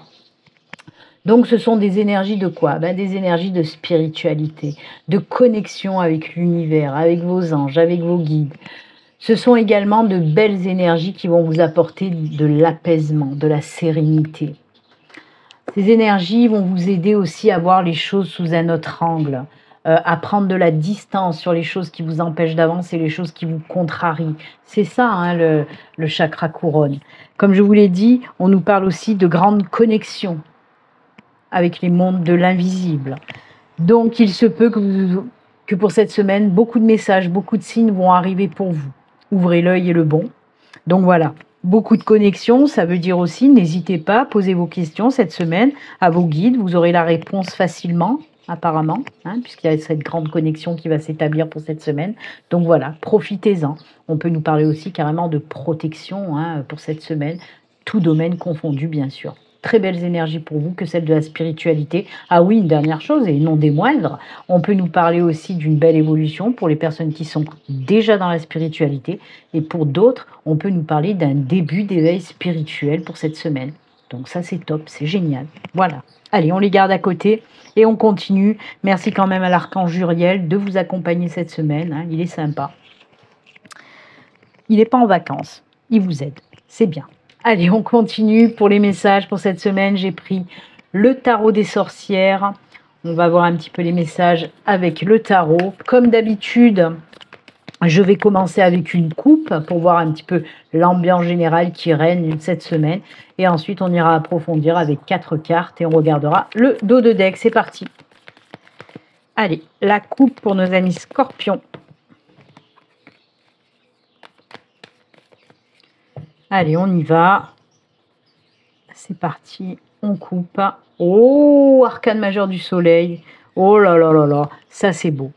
Donc, ce sont des énergies de quoi? Des énergies de spiritualité, de connexion avec l'univers, avec vos anges, avec vos guides. Ce sont également de belles énergies qui vont vous apporter de l'apaisement, de la sérénité. Ces énergies vont vous aider aussi à voir les choses sous un autre angle, à prendre de la distance sur les choses qui vous empêchent d'avancer, les choses qui vous contrarient. C'est ça, hein, le chakra couronne. Comme je vous l'ai dit, on nous parle aussi de grandes connexions avec les mondes de l'invisible. Donc, il se peut que pour cette semaine, beaucoup de messages, beaucoup de signes vont arriver pour vous. Ouvrez l'œil et le bon. Donc voilà, beaucoup de connexions, ça veut dire aussi, n'hésitez pas à poser vos questions cette semaine à vos guides. Vous aurez la réponse facilement, apparemment, hein, puisqu'il y a cette grande connexion qui va s'établir pour cette semaine. Donc voilà, profitez-en. On peut nous parler aussi carrément de protection, hein, pour cette semaine, tout domaine confondu, bien sûr. Très belles énergies pour vous que celle de la spiritualité. Ah oui, une dernière chose, et non des moindres, on peut nous parler aussi d'une belle évolution pour les personnes qui sont déjà dans la spiritualité. Et pour d'autres, on peut nous parler d'un début d'éveil spirituel pour cette semaine. Donc ça, c'est top, c'est génial. Voilà. Allez, on les garde à côté et on continue. Merci quand même à l'archange Uriel de vous accompagner cette semaine. Hein, il est sympa. Il n'est pas en vacances. Il vous aide. C'est bien. Allez, on continue pour les messages pour cette semaine. J'ai pris le tarot des sorcières. On va voir un petit peu les messages avec le tarot. Comme d'habitude, je vais commencer avec une coupe pour voir un petit peu l'ambiance générale qui règne cette semaine. Et ensuite, on ira approfondir avec 4 cartes et on regardera le dos de deck. C'est parti. Allez, la coupe pour nos amis scorpions. Allez, on y va. C'est parti, on coupe. Oh, arcane majeur du soleil. Oh là là là là, ça c'est beau.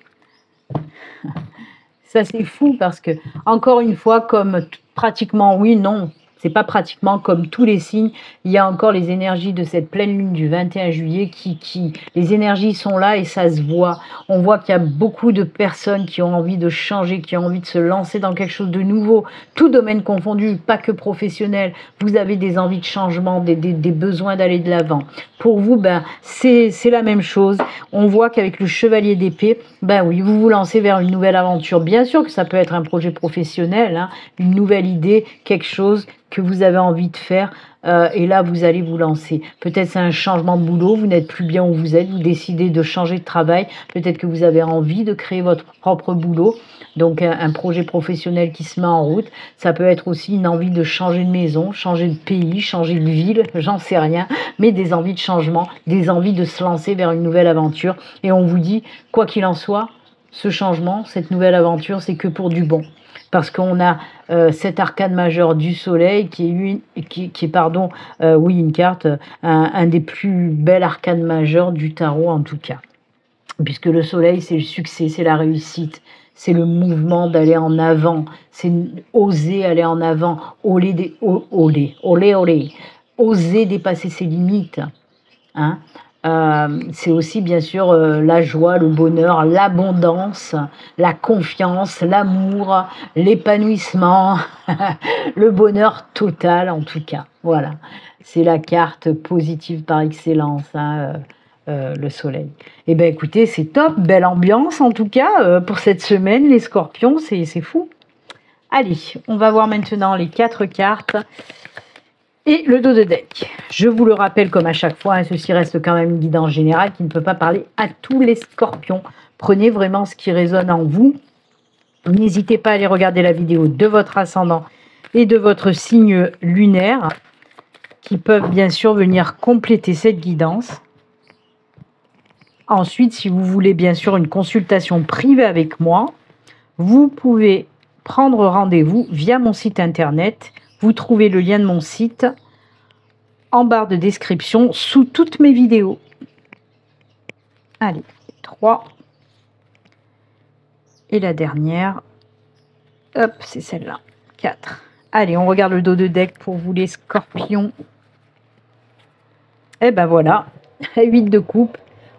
Ça c'est fou parce que, encore une fois, comme pratiquement, oui, non, c'est pas pratiquement comme tous les signes, il y a encore les énergies de cette pleine lune du 21 juillet les énergies sont là et ça se voit. On voit qu'il y a beaucoup de personnes qui ont envie de changer, qui ont envie de se lancer dans quelque chose de nouveau, tout domaine confondu, pas que professionnel. Vous avez des envies de changement, des besoins d'aller de l'avant. Pour vous, c'est la même chose. On voit qu'avec le chevalier d'épée, oui, vous vous lancez vers une nouvelle aventure. Bien sûr que ça peut être un projet professionnel, hein, une nouvelle idée, quelque chose que vous avez envie de faire, et là vous allez vous lancer. Peut-être c'est un changement de boulot, vous n'êtes plus bien où vous êtes, vous décidez de changer de travail, peut-être que vous avez envie de créer votre propre boulot, donc un projet professionnel qui se met en route. Ça peut être aussi une envie de changer de maison, changer de pays, changer de ville, j'en sais rien, mais des envies de changement, des envies de se lancer vers une nouvelle aventure. Et on vous dit, quoi qu'il en soit, ce changement, cette nouvelle aventure, c'est que pour du bon. Parce qu'on a cet arcane majeur du soleil qui est pardon, oui, une carte, un des plus belles arcanes majeures du tarot en tout cas. Puisque le soleil, c'est le succès, c'est la réussite, c'est le mouvement d'aller en avant, c'est oser aller en avant, oser dépasser ses limites. Hein. C'est aussi bien sûr la joie, le bonheur, l'abondance, la confiance, l'amour, l'épanouissement, le bonheur total en tout cas. Voilà, c'est la carte positive par excellence, hein, le soleil. Eh bien écoutez, c'est top, belle ambiance en tout cas pour cette semaine, les scorpions, c'est fou. Allez, on va voir maintenant les 4 cartes. Et le dos de deck. Je vous le rappelle comme à chaque fois, hein, ceci reste quand même une guidance générale qui ne peut pas parler à tous les scorpions. Prenez vraiment ce qui résonne en vous. N'hésitez pas à aller regarder la vidéo de votre ascendant et de votre signe lunaire qui peuvent bien sûr venir compléter cette guidance. Ensuite, si vous voulez bien sûr une consultation privée avec moi, vous pouvez prendre rendez-vous via mon site internet. Vous trouvez le lien de mon site en barre de description sous toutes mes vidéos. Allez, 3. Et la dernière, hop, c'est celle-là, 4. Allez, on regarde le dos de deck pour vous les scorpions. Et ben voilà, 8 de coupe.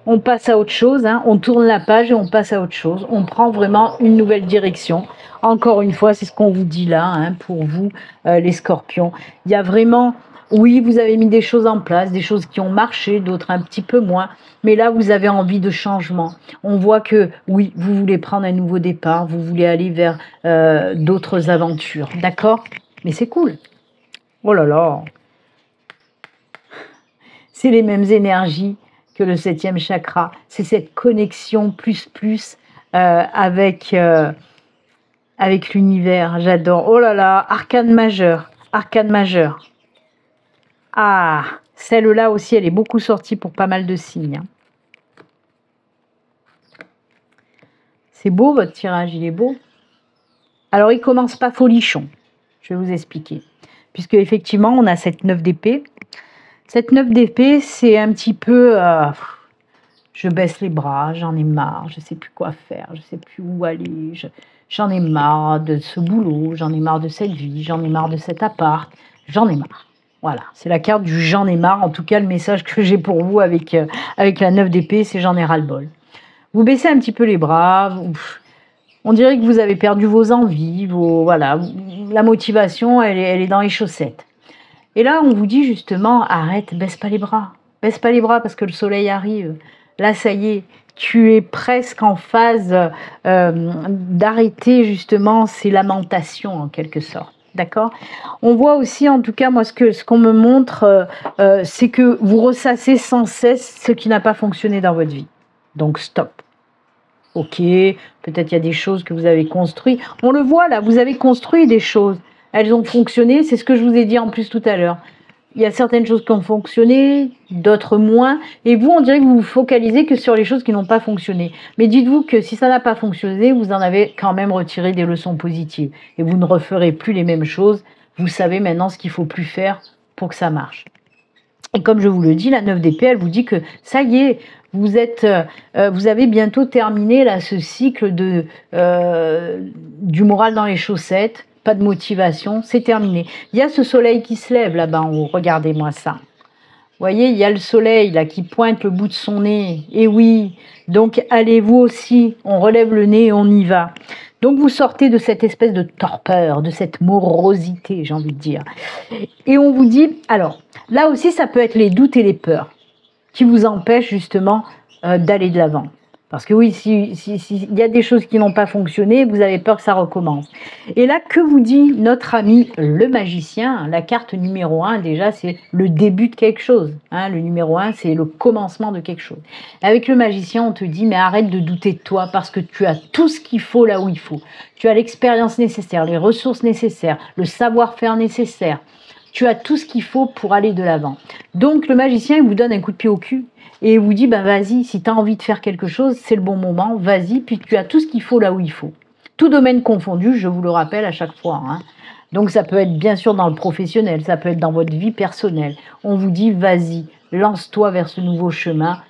On passe à autre chose, hein. On tourne la page et on passe à autre chose. On prend vraiment une nouvelle direction. Encore une fois, c'est ce qu'on vous dit là, hein, pour vous, les scorpions. Il y a vraiment, oui, vous avez mis des choses en place, des choses qui ont marché, d'autres un petit peu moins. Mais là, vous avez envie de changement. On voit que, oui, vous voulez prendre un nouveau départ, vous voulez aller vers d'autres aventures, d'accord? Mais c'est cool. Oh là là. C'est les mêmes énergies que le 7e chakra. C'est cette connexion plus avec l'univers. J'adore. Oh là là, arcane majeur. Arcane majeur. Ah, celle-là aussi, elle est beaucoup sortie pour pas mal de signes. C'est beau votre tirage, il est beau. Alors, il commence pas folichon. Je vais vous expliquer. Puisque effectivement, on a cette 9 d'épée. Cette 9 d'épée, c'est un petit peu... je baisse les bras, j'en ai marre, je ne sais plus quoi faire, je ne sais plus où aller, j'en ai marre de ce boulot, j'en ai marre de cette vie, j'en ai marre de cet appart, j'en ai marre. Voilà, c'est la carte du j'en ai marre. En tout cas, le message que j'ai pour vous avec la 9 d'épée, c'est j'en ai ras-le-bol. Vous baissez un petit peu les bras, on dirait que vous avez perdu vos envies, voilà, la motivation, elle est dans les chaussettes. Et là, on vous dit justement, arrête, baisse pas les bras. Baisse pas les bras parce que le soleil arrive. Là, ça y est, tu es presque en phase d'arrêter justement ces lamentations en quelque sorte. D'accord? On voit aussi, en tout cas, moi, ce qu'on me montre, c'est que vous ressassez sans cesse ce qui n'a pas fonctionné dans votre vie. Donc, stop. Ok, peut-être il y a des choses que vous avez construites. On le voit là, vous avez construit des choses. Elles ont fonctionné, c'est ce que je vous ai dit en plus tout à l'heure. Il y a certaines choses qui ont fonctionné, d'autres moins. Et vous, on dirait que vous vous focalisez que sur les choses qui n'ont pas fonctionné. Mais dites-vous que si ça n'a pas fonctionné, vous en avez quand même retiré des leçons positives. Et vous ne referez plus les mêmes choses. Vous savez maintenant ce qu'il ne faut plus faire pour que ça marche. Et comme je vous le dis, la 9 d'épée, elle vous dit que ça y est, vous avez bientôt terminé là, ce cycle du moral dans les chaussettes. Pas de motivation, c'est terminé. Il y a ce soleil qui se lève là-bas en haut, regardez-moi ça. Vous voyez, il y a le soleil là qui pointe le bout de son nez. Et oui, donc allez-vous aussi, on relève le nez et on y va. Donc vous sortez de cette espèce de torpeur, de cette morosité, j'ai envie de dire. Et on vous dit, alors, là aussi ça peut être les doutes et les peurs qui vous empêchent justement d'aller de l'avant. Parce que oui, s'il y a des choses qui n'ont pas fonctionné, vous avez peur que ça recommence. Et là, que vous dit notre ami le magicien? La carte numéro 1, déjà, c'est le début de quelque chose. Hein, le numéro 1, c'est le commencement de quelque chose. Avec le magicien, on te dit, mais arrête de douter de toi parce que tu as tout ce qu'il faut là où il faut. Tu as l'expérience nécessaire, les ressources nécessaires, le savoir-faire nécessaire. Tu as tout ce qu'il faut pour aller de l'avant. Donc, le magicien, il vous donne un coup de pied au cul. et vous dit, ben vas-y, si tu as envie de faire quelque chose, c'est le bon moment, vas-y, puis tu as tout ce qu'il faut là où il faut. Tout domaine confondu, je vous le rappelle à chaque fois, hein. Donc ça peut être bien sûr dans le professionnel, ça peut être dans votre vie personnelle. On vous dit, vas-y, lance-toi vers ce nouveau chemin,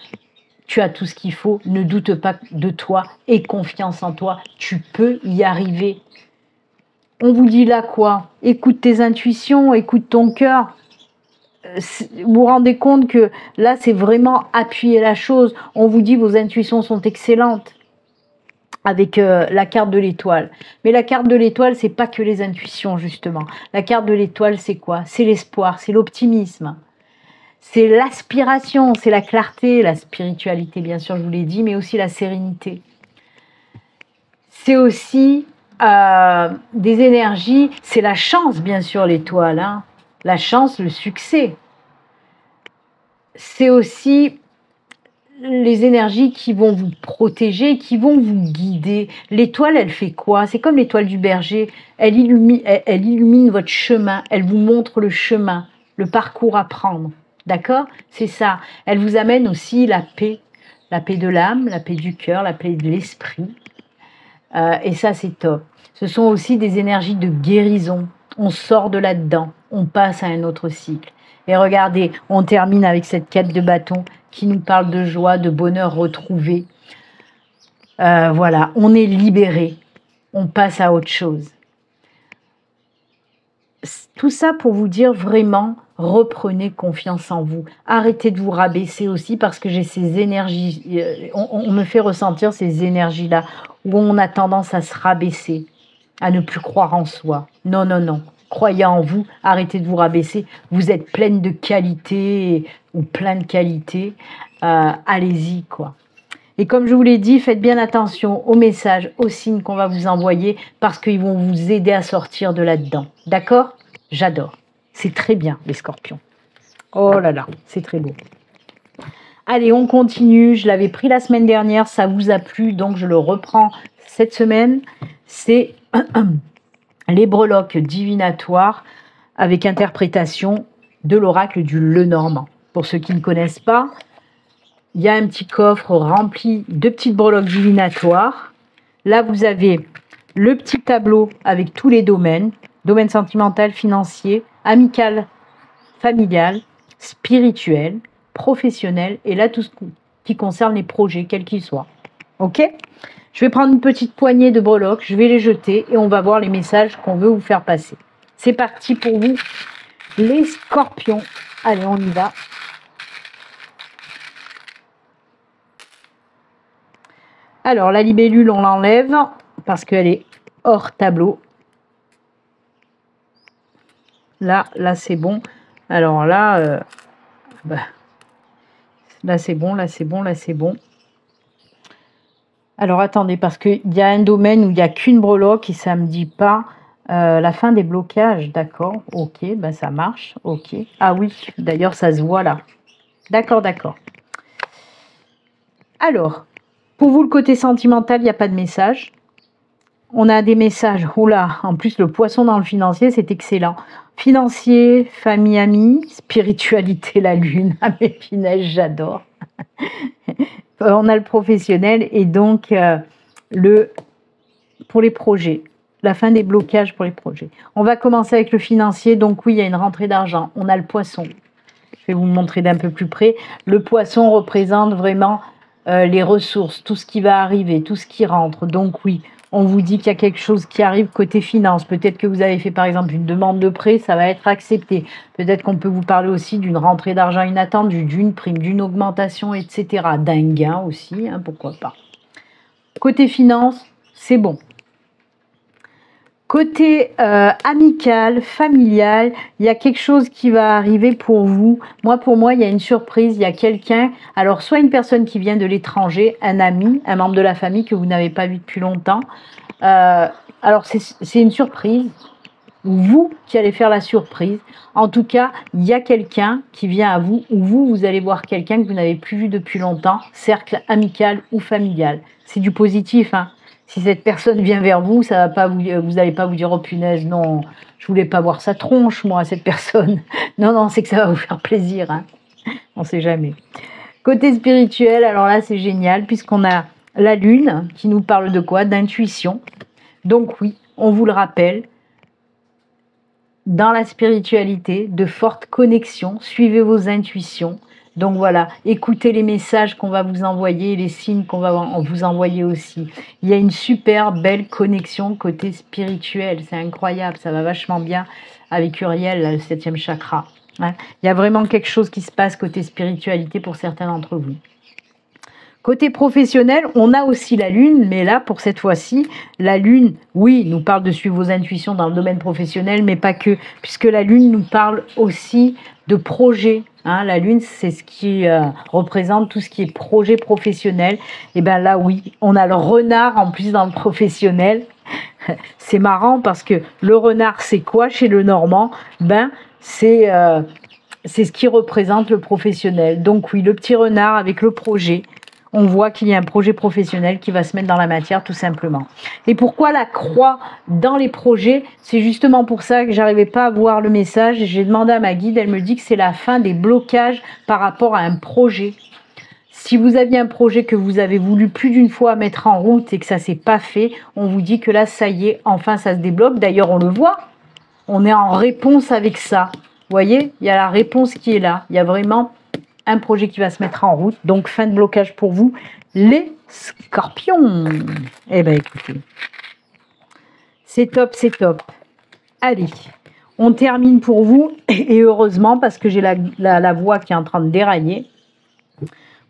tu as tout ce qu'il faut, ne doute pas de toi, aie confiance en toi, tu peux y arriver. On vous dit là quoi? Écoute tes intuitions, écoute ton cœur. Vous vous rendez compte que là, c'est vraiment appuyer la chose. On vous dit vos intuitions sont excellentes avec la carte de l'étoile. Mais la carte de l'étoile, c'est pas que les intuitions, justement. La carte de l'étoile, c'est quoi? C'est l'espoir, c'est l'optimisme. C'est l'aspiration, c'est la clarté, la spiritualité, bien sûr, je vous l'ai dit, mais aussi la sérénité. C'est aussi des énergies, c'est la chance, bien sûr, l'étoile, hein. La chance, le succès. C'est aussi les énergies qui vont vous protéger, qui vont vous guider. L'étoile, elle fait quoi? C'est comme l'étoile du berger. Elle illumine votre chemin, elle vous montre le chemin, le parcours à prendre. D'accord? C'est ça. Elle vous amène aussi la paix de l'âme, la paix du cœur, la paix de l'esprit. Et ça, c'est top. Ce sont aussi des énergies de guérison. On sort de là-dedans, on passe à un autre cycle. Et regardez, on termine avec cette 4 de bâton qui nous parle de joie, de bonheur retrouvé. Voilà, on est libéré, on passe à autre chose. Tout ça pour vous dire vraiment, reprenez confiance en vous. Arrêtez de vous rabaisser aussi parce que j'ai ces énergies, on me fait ressentir ces énergies-là où on a tendance à se rabaisser, à ne plus croire en soi. Non, non, non. Croyez en vous, arrêtez de vous rabaisser. Vous êtes pleine de qualités ou plein de qualités. Allez-y, quoi. Et comme je vous l'ai dit, faites bien attention aux messages, aux signes qu'on va vous envoyer parce qu'ils vont vous aider à sortir de là-dedans. D'accord? J'adore. C'est très bien, les scorpions. Oh là là, c'est très beau. Allez, on continue. Je l'avais pris la semaine dernière, ça vous a plu, donc je le reprends cette semaine. C'est les breloques divinatoires avec interprétation de l'oracle du Lenormand. Pour ceux qui ne connaissent pas, il y a un petit coffre rempli de petites breloques divinatoires. Là, vous avez le petit tableau avec tous les domaines. Domaine sentimental, financier, amical, familial, spirituel, professionnel. Et là, tout ce qui concerne les projets, quels qu'ils soient. Ok? Je vais prendre une petite poignée de breloques, je vais les jeter et on va voir les messages qu'on veut vous faire passer. C'est parti pour vous, les scorpions. Allez, on y va. Alors, la libellule, on l'enlève parce qu'elle est hors tableau. Là c'est bon. Alors là, là c'est bon, là c'est bon, là c'est bon. Alors attendez, parce qu'il y a un domaine où il n'y a qu'une breloque et ça ne me dit pas la fin des blocages. D'accord, ok, ben ça marche, ok. Ah oui, d'ailleurs ça se voit là. D'accord, d'accord. Alors, pour vous le côté sentimental, il n'y a pas de message. On a des messages, oula, en plus le poisson dans le financier, c'est excellent. Financier, famille, amis, spiritualité, la lune. Ah mais finesse, j'adore. On a le professionnel et donc pour les projets, la fin des blocages pour les projets. On va commencer avec le financier, donc oui, il y a une rentrée d'argent. On a le poisson. Je vais vous le montrer d'un peu plus près. Le poisson représente vraiment les ressources, tout ce qui va arriver, tout ce qui rentre. Donc oui, on vous dit qu'il y a quelque chose qui arrive côté finance. Peut-être que vous avez fait par exemple une demande de prêt, ça va être accepté. Peut-être qu'on peut vous parler aussi d'une rentrée d'argent inattendue, d'une prime, d'une augmentation, etc. D'un gain aussi, hein, pourquoi pas. Côté finance, c'est bon. Côté amical, familial, il y a quelque chose qui va arriver pour vous. Pour moi, il y a une surprise, il y a quelqu'un, alors soit une personne qui vient de l'étranger, un ami, un membre de la famille que vous n'avez pas vu depuis longtemps. Alors, c'est une surprise, vous qui allez faire la surprise. En tout cas, il y a quelqu'un qui vient à vous, ou vous allez voir quelqu'un que vous n'avez plus vu depuis longtemps, cercle amical ou familial. C'est du positif, hein. Si cette personne vient vers vous, ça va pas vous n'allez pas vous dire oh punaise, non, je voulais pas voir sa tronche, moi, cette personne. Non, non, c'est que ça va vous faire plaisir, hein. On sait jamais. Côté spirituel, alors là, c'est génial, puisqu'on a la lune qui nous parle de quoi? D'intuition. Donc oui, on vous le rappelle, dans la spiritualité, de fortes connexions, suivez vos intuitions. Donc voilà, écoutez les messages qu'on va vous envoyer, les signes qu'on va vous envoyer aussi. Il y a une super belle connexion côté spirituel, c'est incroyable, ça va vachement bien avec Uriel, là, le 7e chakra. Hein. Il y a vraiment quelque chose qui se passe côté spiritualité pour certains d'entre vous. Côté professionnel, on a aussi la lune, mais là, pour cette fois-ci, la lune, oui, nous parle de suivre vos intuitions dans le domaine professionnel, mais pas que, puisque la lune nous parle aussi de projet. Hein, la lune, c'est ce qui représente tout ce qui est projet professionnel. Et bien là, oui, on a le renard en plus dans le professionnel. C'est marrant parce que le renard, c'est quoi chez le Normand? Ben, c'est ce qui représente le professionnel. Donc oui, le petit renard avec le projet. On voit qu'il y a un projet professionnel qui va se mettre dans la matière tout simplement. Et pourquoi la croix dans les projets? C'est justement pour ça que j'arrivais pas à voir le message. J'ai demandé à ma guide, elle me dit que c'est la fin des blocages par rapport à un projet. Si vous aviez un projet que vous avez voulu plus d'une fois mettre en route et que ça s'est pas fait, on vous dit que là, ça y est, enfin ça se débloque. D'ailleurs, on le voit, on est en réponse avec ça. Vous voyez, il y a la réponse qui est là. Il y a vraiment un projet qui va se mettre en route. Donc, fin de blocage pour vous, les scorpions. Eh bien, écoutez, c'est top, c'est top. Allez, on termine pour vous. Et heureusement, parce que j'ai la voix qui est en train de dérailler.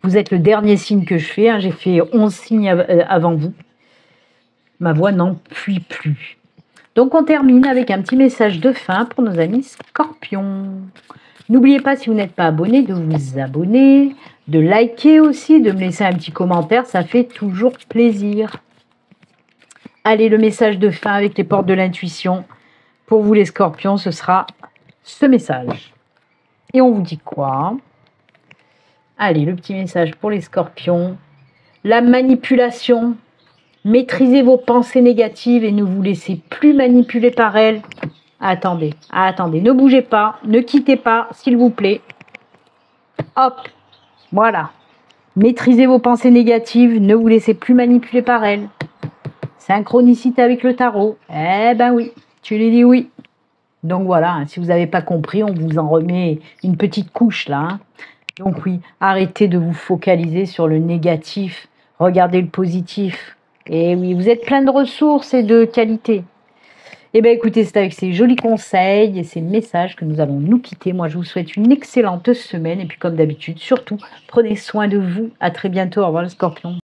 Vous êtes le dernier signe que je fais. Hein. J'ai fait 11 signes avant vous. Ma voix n'en puise plus. Donc, on termine avec un petit message de fin pour nos amis scorpions. N'oubliez pas, si vous n'êtes pas abonné, de vous abonner, de liker aussi, de me laisser un petit commentaire, ça fait toujours plaisir. Allez, le message de fin avec les portes de l'intuition. Pour vous les scorpions, ce sera ce message. Et on vous dit quoi? Allez, le petit message pour les scorpions. La manipulation. Maîtrisez vos pensées négatives et ne vous laissez plus manipuler par elles. Attendez, ne bougez pas, ne quittez pas, s'il vous plaît. Hop, voilà. Maîtrisez vos pensées négatives, ne vous laissez plus manipuler par elles. Synchronicité avec le tarot. Eh ben oui, tu lui dis oui. Donc voilà, hein, si vous n'avez pas compris, on vous en remet une petite couche là. Hein. Donc oui, arrêtez de vous focaliser sur le négatif. Regardez le positif. Et oui, vous êtes plein de ressources et de qualités. Eh bien, écoutez, c'est avec ces jolis conseils et ces messages que nous allons nous quitter. Moi, je vous souhaite une excellente semaine. Et puis, comme d'habitude, surtout, prenez soin de vous. À très bientôt. Au revoir, le scorpion.